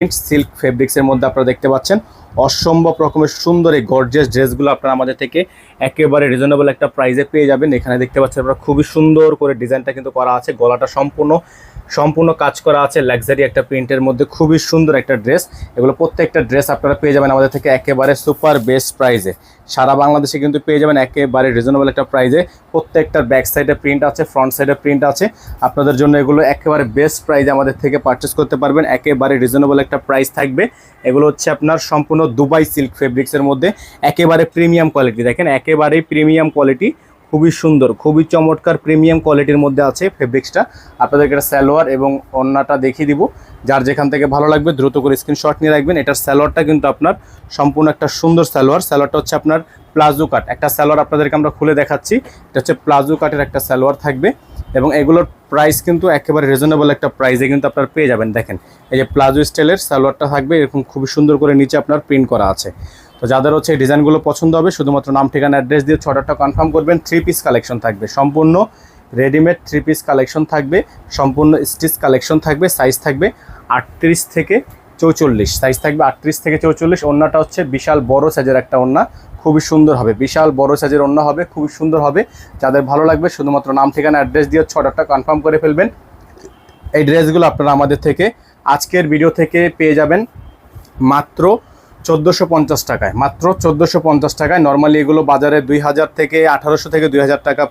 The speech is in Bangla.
সিল্ক ফেব্রিক্সের মধ্যে আপনারা দেখতে পাচ্ছেন অসম্ভব রকমের সুন্দর এই গর্জিয়াস ড্রেসগুলো আপনারা আমাদের থেকে একেবারে রিজনেবল একটা প্রাইসে পেয়ে যাবেন। এখানে দেখতে পাচ্ছেন আপনারা খুবই সুন্দর করে ডিজাইনটা কিন্তু করা আছে, গলাটা সম্পূর্ণ কাজ করা আছে, লাক্সারি একটা প্রিন্টের মধ্যে খুবই সুন্দর একটা ড্রেস। এগুলো প্রত্যেকটা ড্রেস আপনারা পেয়ে যাবেন আমাদের থেকে একেবারে সুপার বেস্ট প্রাইসে। সারা বাংলাদেশে কিন্তু পেয়ে যাবেন একেবারে রিজনেবল একটা প্রাইসে। প্রত্যেকটার ব্যাক সাইডে প্রিন্ট আছে, ফ্রন্ট সাইডে প্রিন্ট আছে। আপনাদের জন্য এগুলো একেবারে বেস্ট প্রাইসে আমাদের থেকে পারচেস করতে পারবেন, একেবারে রিজনেবল একটা প্রাইস থাকবে। এগুলো হচ্ছে আপনার সম্পূর্ণ দুবাই সিল্ক ফেব্রিক্সের মধ্যে একেবারে প্রিমিয়াম কোয়ালিটি। দেখেন একেবারেই প্রিমিয়াম কোয়ালিটি, খুবই সুন্দর, খুবই চমৎকার প্রিমিয়াম কোয়ালিটির মধ্যে আছে ফেব্রিক্সটা। আপনাদেরকে এটা সালোয়ার এবং ওড়নাটা দেখিয়ে দিব, যার যেখান থেকে ভালো লাগবে দ্রুত করে স্ক্রিনশট নিয়ে রাখবেন। এটার সালোয়ারটা কিন্তু আপনার সম্পূর্ণ একটা সুন্দর সালোয়ারটা হচ্ছে আপনার প্লাজো কাট। একটা সালোয়ার আপনাদেরকে আমরা খুলে দেখাচ্ছি, এটা হচ্ছে প্লাজো কাটের একটা সালোয়ার থাকবে এবং এগুলোর প্রাইস কিন্তু একেবারে রিজনেবল একটা প্রাইসে কিন্তু আপনারা পেয়ে যাবেন। দেখেন এই যে প্লাজো স্টাইলের সালোয়ারটা থাকবে, এরকম খুবই সুন্দর করে নিচে আপনার প্রিন্ট করা আছে। তো যাদের হচ্ছে এই ডিজাইনগুলো পছন্দ হবে শুধুমাত্র নাম ঠিকানা অ্যাড্রেস দিয়ে অর্ডারটা কনফার্ম করবেন। 3 পিস কালেকশন থাকবে, সম্পূর্ণ রেডিমেড 3 পিস কালেকশন থাকবে, সম্পূর্ণ স্টিচ কালেকশন থাকবে। সাইজ থাকবে 38 থেকে 44, সাইজ থাকবে 38 থেকে 44। ওড়নাটা হচ্ছে বিশাল বড় সাইজের একটা ওড়না, খুবই সুন্দর হবে, বিশাল বড় সাইজের ওড়না হবে, খুবই সুন্দর হবে। যাদের ভালো লাগবে শুধুমাত্র নাম ঠিকানা অ্যাড্রেস দিয়ে অর্ডারটা কনফার্ম করে ফেলবেন। এই ড্রেসগুলো আপনারা আমাদের থেকে আজকের ভিডিও থেকে পেয়ে যাবেন মাত্র 1450 টাকায়, মাত্র 1450 টাকায়। নর্মালি এগুলো বাজারে 2000 থেকে 1800 থেকে 2000 টাকা।